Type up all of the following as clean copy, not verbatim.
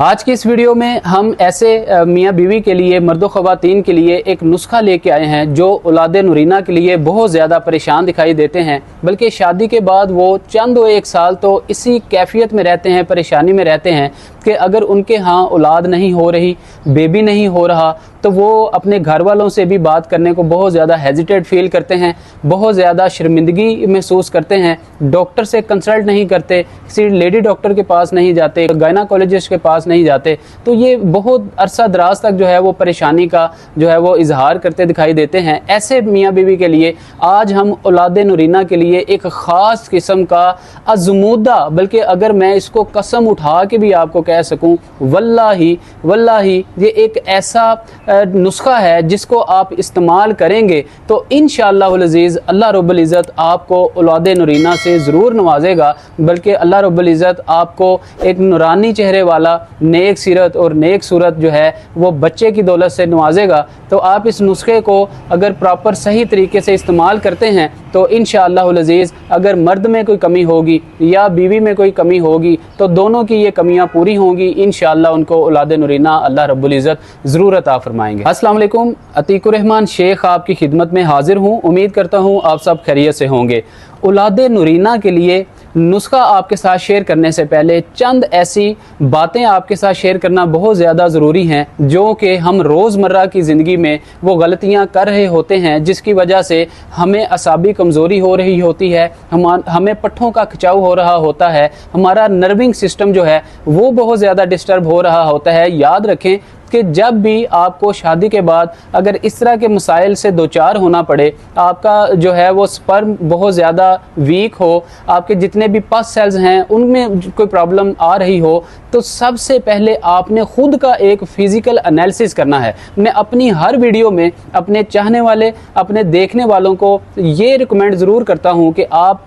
आज की इस वीडियो में हम ऐसे मियाँ बीवी के लिए, मर्द ख़वातीन के लिए एक नुस्खा लेके आए हैं जो औलादे नूरीना के लिए बहुत ज़्यादा परेशान दिखाई देते हैं, बल्कि शादी के बाद वो चंद एक साल तो इसी कैफियत में रहते हैं, परेशानी में रहते हैं कि अगर उनके यहाँ औलाद नहीं हो रही, बेबी नहीं हो रहा, तो वो अपने घर वालों से भी बात करने को बहुत ज़्यादा हेजिटेट फील करते हैं, बहुत ज़्यादा शर्मिंदगी महसूस करते हैं, डॉक्टर से कंसल्ट नहीं करते, किसी लेडी डॉक्टर के पास नहीं जाते, गायनाकोलॉजिस्ट के पास नहीं जाते। तो ये बहुत अरसा दराज तक जो है वो परेशानी का जो है वो इजहार करते दिखाई देते हैं। ऐसे मियाँ बीवी के लिए आज हम औलादे नूरीना के लिए एक ख़ास किस्म का अज़मूदा, बल्कि अगर मैं इसको कसम उठा के भी आपको कह सकूँ, वल्लाही वल्लाही ये एक ऐसा नुस्खा है जिसको आप इस्तेमाल करेंगे तो इंशाअल्लाहुल अज़ीज़ अल्लाह रब्बुल इज़्ज़त आपको औलादे नूरीना से ज़रूर नवाजेगा, बल्कि अल्लाह रब्बुल इज़्ज़त आपको एक नूरानी चेहरे वाला, नेक सीरत और नेक सूरत जो है वो बच्चे की दौलत से नवाजेगा। तो आप इस नुस्खे को अगर प्रॉपर सही तरीके से इस्तेमाल करते हैं तो इंशाअल्लाहुल अज़ीज़ अगर मर्द में कोई कमी होगी या बीवी में कोई कमी होगी तो दोनों की ये कमियां पूरी होंगी। इंशाअल्लाह उनको औलादे नूरीना अल्लाह रब्बुल इज़्ज़त ज़रूर अता फरमाएंगे। अस्सलाम वालेकुम, अतीकुर रहमान शेख आपकी खिदमत में हाजिर हूँ। उम्मीद करता हूँ आप सब खैरियत से होंगे। औलादे नूरीना के लिए नुस्खा आपके साथ शेयर करने से पहले चंद ऐसी बातें आपके साथ शेयर करना बहुत ज़्यादा ज़रूरी हैं जो कि हम रोज़मर्रा की ज़िंदगी में वो गलतियां कर रहे होते हैं, जिसकी वजह से हमें असाबी कमज़ोरी हो रही होती है, हमें पट्ठों का खिंचाव हो रहा होता है, हमारा नर्विंग सिस्टम जो है वो बहुत ज़्यादा डिस्टर्ब हो रहा होता है। याद रखें कि जब भी आपको शादी के बाद अगर इस तरह के मसाइल से दो चार होना पड़े, आपका जो है वो स्पर्म बहुत ज़्यादा वीक हो, आपके जितने भी पस सेल्स हैं उनमें कोई प्रॉब्लम आ रही हो, तो सबसे पहले आपने खुद का एक फ़िज़िकल एनालिसिस करना है। मैं अपनी हर वीडियो में अपने चाहने वाले, अपने देखने वालों को ये रिकमेंड ज़रूर करता हूँ कि आप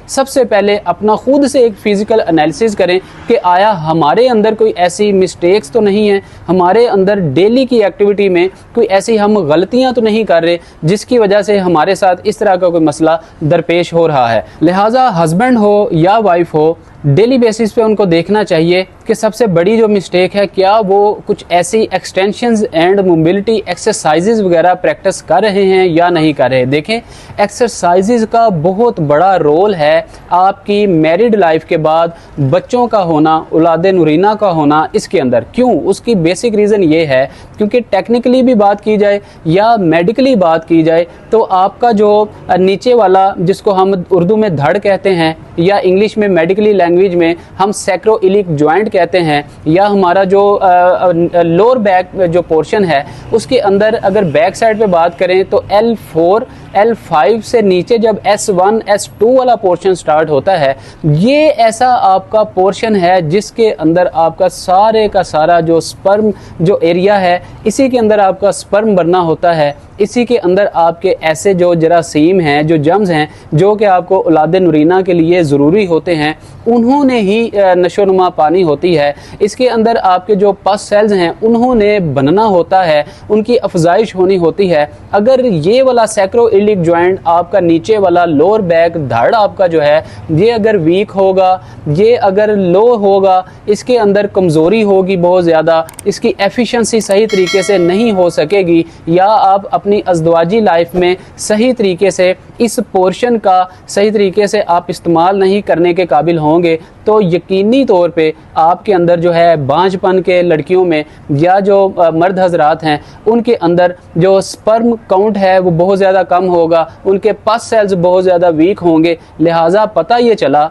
सबसे पहले अपना खुद से एक फ़िज़िकल एनालिसिस करें कि आया हमारे अंदर कोई ऐसी मिस्टेक्स तो नहीं है, हमारे अंदर डेली की एक्टिविटी में कोई ऐसी हम गलतियां तो नहीं कर रहे जिसकी वजह से हमारे साथ इस तरह का कोई मसला दरपेश हो रहा है। लिहाजा हस्बैंड हो या वाइफ हो, डेली बेसिस पे उनको देखना चाहिए कि सबसे बड़ी जो मिस्टेक है, क्या वो कुछ ऐसी एक्सटेंशंस एंड मोबिलिटी एक्सरसाइजेज वगैरह प्रैक्टिस कर रहे हैं या नहीं कर रहे। देखें, एक्सरसाइजेज का बहुत बड़ा रोल है आपकी मैरिड लाइफ के बाद बच्चों का होना, औलादे नूरीना का होना इसके अंदर। क्यों? उसकी बेसिक रीज़न ये है क्योंकि टेक्निकली भी बात की जाए या मेडिकली बात की जाए तो आपका जो नीचे वाला, जिसको हम उर्दू में धड़ कहते हैं या इंग्लिश में मेडिकली लैंग्वेज में हम सैक्रोइलिक जॉइंट कहते हैं, या हमारा जो लोअर बैक जो पोर्शन है उसके अंदर अगर बैक साइड पे बात करें तो L4 L5 से नीचे जब S1 S2 वाला पोर्शन स्टार्ट होता है, ये ऐसा आपका पोर्शन है जिसके अंदर आपका सारे का सारा जो स्पर्म जो एरिया है, इसी के अंदर आपका स्पर्म बनना होता है। इसी के अंदर आपके ऐसे जो जरासीम हैं, जो जम्स हैं, जो कि आपको औलादे नूरीना के लिए ज़रूरी होते हैं, उन्होंने ही नशोनुमा पानी होती है। इसके अंदर आपके जो पस सेल्स हैं उन्होंने बनना होता है, उनकी अफजाइश होनी होती है। अगर ये वाला सैक्रोइलिक जॉइंट आपका नीचे वाला लोअर बैक धड़ आपका जो है ये अगर वीक होगा, ये अगर लो होगा, इसके अंदर कमज़ोरी होगी बहुत ज़्यादा, इसकी एफिशिएंसी सही तरीके से नहीं हो सकेगी, या आप अपनी अज़दवाजी लाइफ में सही तरीके से इस पोर्शन का सही तरीके से आप इस्तेमाल नहीं करने के काबिल होंगे, तो यकीनी तौर पे आपके अंदर जो है बांझपन के लड़कियों में या जो मर्द हजरात हैं उनके अंदर जो स्पर्म काउंट है वो बहुत ज़्यादा कम होगा, उनके पस सेल्स बहुत ज़्यादा वीक होंगे। लिहाजा पता ये चला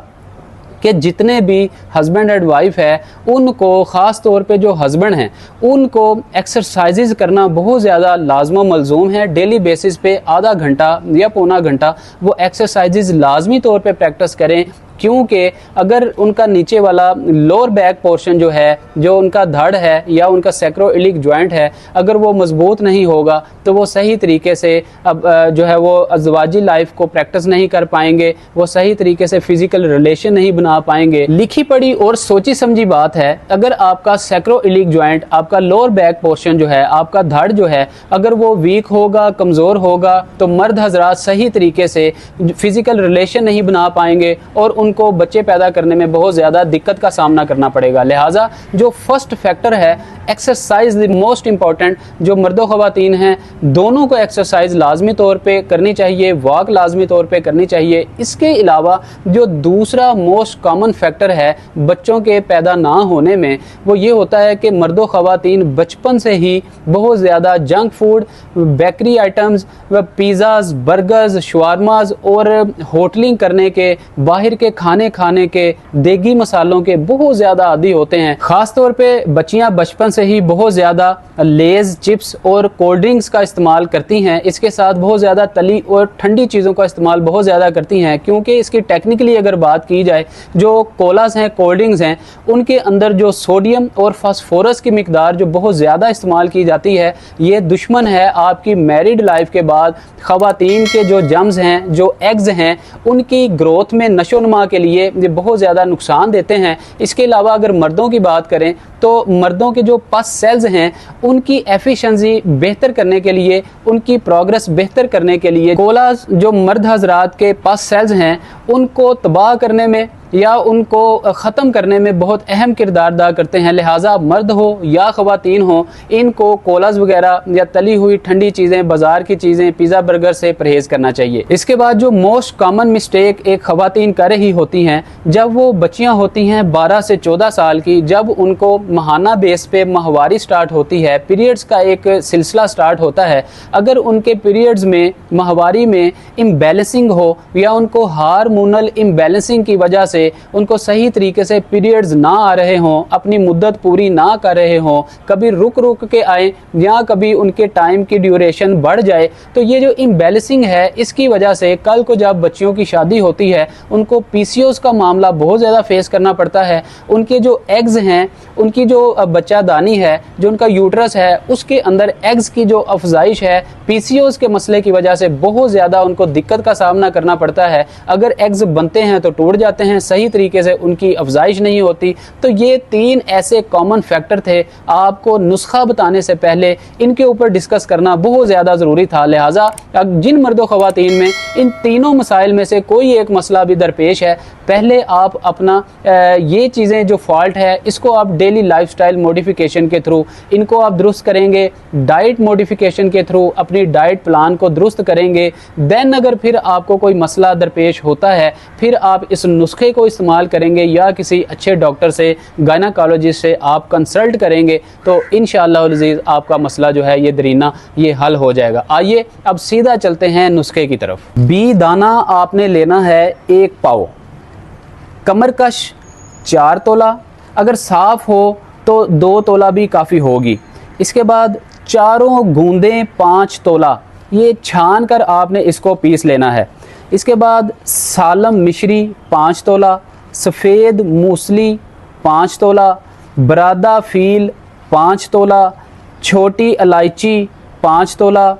कि जितने भी हस्बैंड एंड वाइफ है उनको, ख़ास तौर पे जो हस्बैंड हैं, उनको एक्सरसाइजेज करना बहुत ज़्यादा लाजम मलजूम है। डेली बेसिस पे आधा घंटा या पौना घंटा वो एक्सरसाइजेज लाजमी तौर पे प्रैक्टिस करें, क्योंकि अगर उनका नीचे वाला लोअर बैक पोर्शन जो है, जो उनका धड़ है या उनका सैक्रोइलिक जॉइंट है, अगर वो मजबूत नहीं होगा तो वो सही तरीके से अब जो है वो अज़वाजी लाइफ को प्रैक्टिस नहीं कर पाएंगे, वो सही तरीके से फ़िज़िकल रिलेशन नहीं बना पाएंगे। लिखी पढ़ी और सोची समझी बात है, अगर आपका सैक्रोइलिक जॉइंट, आपका लोअर बैक पोर्शन जो है, आपका धड़ जो है, अगर वो वीक होगा, कमज़ोर होगा, तो मर्द हजरात सही तरीके से फ़िज़िकल रिलेशन नहीं बना पाएंगे और उनको बच्चे पैदा करने में बहुत ज़्यादा दिक्कत का सामना करना पड़ेगा। लिहाजा जो फर्स्ट फैक्टर है एक्सरसाइज द मोस्ट इम्पॉर्टेंट, जो मर्दो ख़वातीन हैं दोनों को एक्सरसाइज लाजमी तौर पे करनी चाहिए, वॉक लाजमी तौर पे करनी चाहिए। इसके अलावा जो दूसरा मोस्ट कॉमन फैक्टर है बच्चों के पैदा ना होने में, वो ये होता है कि मर्दो ख़वातीन बचपन से ही बहुत ज़्यादा जंक फूड, बेकरी आइटम्स व पिज़्ज़ाज़, बर्गर्स, शवारमाज और होटलिंग करने के, बाहर के खाने खाने के, देगी मसालों के बहुत ज़्यादा आदी होते हैं। ख़ास तौर पे बच्चियां बचपन से ही बहुत ज़्यादा लेज़, चिप्स और कोल्ड ड्रिंक्स का इस्तेमाल करती हैं। इसके साथ बहुत ज़्यादा तली और ठंडी चीज़ों का इस्तेमाल बहुत ज़्यादा करती हैं, क्योंकि इसकी टेक्निकली अगर बात की जाए, जो कोलास हैं, कोल्ड ड्रिंक्स हैं, उनके अंदर जो सोडियम और फास्फोरस की मिकदार जो बहुत ज़्यादा इस्तेमाल की जाती है, ये दुश्मन है आपकी मैरिड लाइफ के बाद ख़वातीन के जो जम्स हैं, जो एग्स हैं, उनकी ग्रोथ में, नशोनुमा के लिए ये बहुत ज़्यादा नुकसान देते हैं। इसके अलावा अगर मर्दों की बात करें तो मर्दों के जो पस सेल्स हैं उनकी एफिशिएंसी बेहतर करने के लिए, उनकी प्रोग्रेस बेहतर करने के लिए कोलास जो मर्द हजरात के पस सेल्स हैं उनको तबाह करने में या उनको ख़त्म करने में बहुत अहम किरदार अदा करते हैं। लिहाजा मर्द हो या ख़वातीन हो, इनको कोलास वगैरह या तली हुई ठंडी चीज़ें, बाज़ार की चीज़ें, पिज़्ज़ा बर्गर से परहेज़ करना चाहिए। इसके बाद जो मोस्ट कॉमन मिस्टेक एक ख़वातीन कर रही होती हैं जब वो बच्चियां होती हैं 12 से 14 साल की, जब उनको माहाना बेस पे माहवारी स्टार्ट होती है, पीरियड्स का एक सिलसिला स्टार्ट होता है, अगर उनके पीरियड्स में, माहवारी में इम्बैलेंसिंग हो या उनको हार्मोनल इम्बैलेंसिंग की वजह से उनको सही तरीके से पीरियड्स ना आ रहे हों, अपनी मुद्दत पूरी ना कर रहे हों, कभी रुक रुक के आए या कभी उनके टाइम की ड्यूरेशन बढ़ जाए, तो ये जो इम्बैलेंसिंग है इसकी वजह से कल को जब बच्चियों की शादी होती है उनको पीसीओएस का मामला बहुत ज़्यादा फेस करना पड़ता है। उनके जो एग्स हैं, उनकी जो बच्चादानी है, जो उनका यूट्रस है, उसके अंदर एग्स की जो अफजाइश है पीसीओएस के मसले की वजह से बहुत ज़्यादा उनको दिक्कत का सामना करना पड़ता है। अगर एग्स बनते हैं तो टूट जाते हैं, सही तरीके से उनकी अफजाइश नहीं होती। तो ये 3 ऐसे कॉमन फैक्टर थे, आपको नुस्खा बताने से पहले इनके ऊपर डिस्कस करना बहुत ज़्यादा ज़रूरी था। लिहाजा जिन मर्दों ख़वातीन में इन तीनों मसाइल में से कोई एक मसला भी दरपेश है, पहले आप अपना ये चीज़ें जो फॉल्ट है इसको आप डेली लाइफस्टाइल मॉडिफिकेशन के थ्रू इनको आप दुरुस्त करेंगे, डाइट मॉडिफिकेशन के थ्रू अपनी डाइट प्लान को दुरुस्त करेंगे। देन अगर फिर आपको कोई मसला दरपेश होता है, फिर आप इस नुस्खे को इस्तेमाल करेंगे या किसी अच्छे डॉक्टर से, गायनेकोलॉजिस्ट से आप कंसल्ट करेंगे, तो इंशाअल्लाह अज़ीज़ आपका मसला जो है ये दरीना ये हल हो जाएगा। आइए अब सीधा चलते हैं नुस्खे की तरफ। बी दाना आपने लेना है 1 पाव, कमरकश 4 तोला, अगर साफ़ हो तो 2 तोला भी काफ़ी होगी। इसके बाद चारों गूंदें 5 तोला, ये छान कर आपने इसको पीस लेना है। इसके बाद सालम मिश्री 5 तोला, सफ़ेद मूसली 5 तोला, बरादा फील 5 तोला, छोटी इलायची 5 तोला,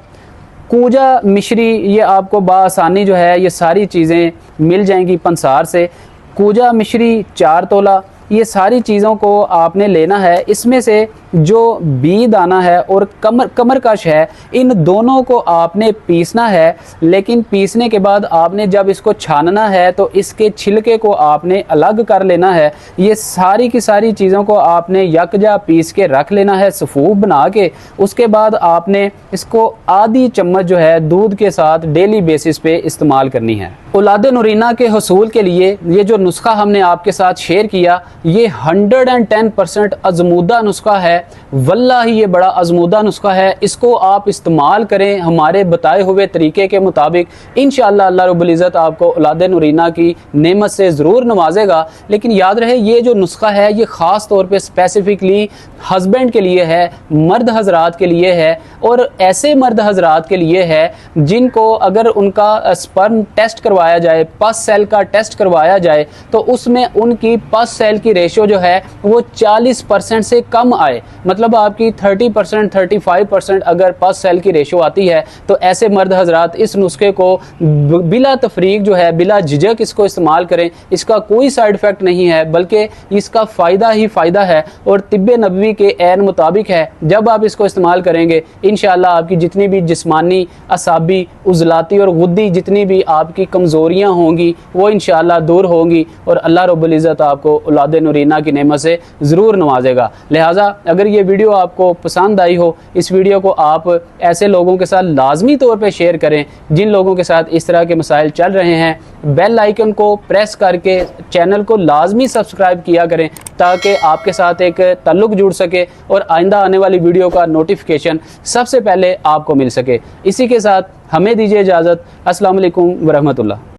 कूजा मिश्री, ये आपको बासानी जो है ये सारी चीज़ें मिल जाएंगी पंसार से। कूजा मिश्री 4 तोला, ये सारी चीज़ों को आपने लेना है। इसमें से जो बी दाना है और कमरकश है, इन दोनों को आपने पीसना है, लेकिन पीसने के बाद आपने जब इसको छानना है तो इसके छिलके को आपने अलग कर लेना है। ये सारी की सारी चीज़ों को आपने यकजा पीस के रख लेना है सफ़ूफ बना के। उसके बाद आपने इसको आधी चम्मच जो है दूध के साथ डेली बेसिस पे इस्तेमाल करनी है। औलाद नूरीना के हसूल के लिए ये जो नुस्खा हमने आपके साथ शेयर किया, ये 110% आजमूदा नुस्खा है। वल्लाही ये बड़ा आजमूदा नुस्खा है। इसको आप इस्तेमाल करें हमारे बताए हुए तरीके के मुताबिक, इंशाअल्लाह अल्लाह रब्बुल इज़्ज़त आपको औलाद नूरीना की नेमत से ज़रूर नवाजेगा। लेकिन याद रहे ये जो नुस्खा है ये ख़ास तौर पे स्पेसिफिकली हस्बैंड के लिए है, मर्द हजरात के लिए है, और ऐसे मर्द हजरात के लिए है जिनको अगर उनका स्पर्म टेस्ट करवाया जाए, पस सेल का टेस्ट करवाया जाए, तो उसमें उनकी पस सेल की रेशो जो है वो 40% से कम आए। मतलब आपकी 30% 35% अगर पस सेल की रेशो आती है, तो ऐसे मर्द हजरात इस नुस्खे को बिला तफरीक जो है, बिला झिझक इसको इस्तेमाल करें। इसका कोई साइड इफ़ेक्ट नहीं है, बल्कि इसका फ़ायदा ही फ़ायदा है और तिब्बे नबवी के ऐन मुताबिक है। जब आप इसको इस्तेमाल करेंगे इंशाअल्लाह आपकी जितनी भी जिस्मानी, असाबी, उज़लाती और गुद्दी जितनी भी आपकी कमज़ोरियाँ होंगी वो इंशाअल्लाह दूर होंगी और अल्लाह रब्बुल इज़्ज़त आपको औलाद नूरीना की नेमत से ज़रूर नवाजेगा। लिहाजा अगर ये वीडियो आपको पसंद आई हो, इस वीडियो को आप ऐसे लोगों के साथ लाजमी तौर पे शेयर करें जिन लोगों के साथ इस तरह के मसाइल चल रहे हैं। बेल आइकन को प्रेस करके चैनल को लाजमी सब्सक्राइब किया करें ताकि आपके साथ एक ताल्लुक़ जुड़ सके और आइंदा आने वाली वीडियो का नोटिफिकेशन सबसे पहले आपको मिल सके। इसी के साथ हमें दीजिए इजाज़त। अस्सलाम वालेकुम वरहमतुल्लाह।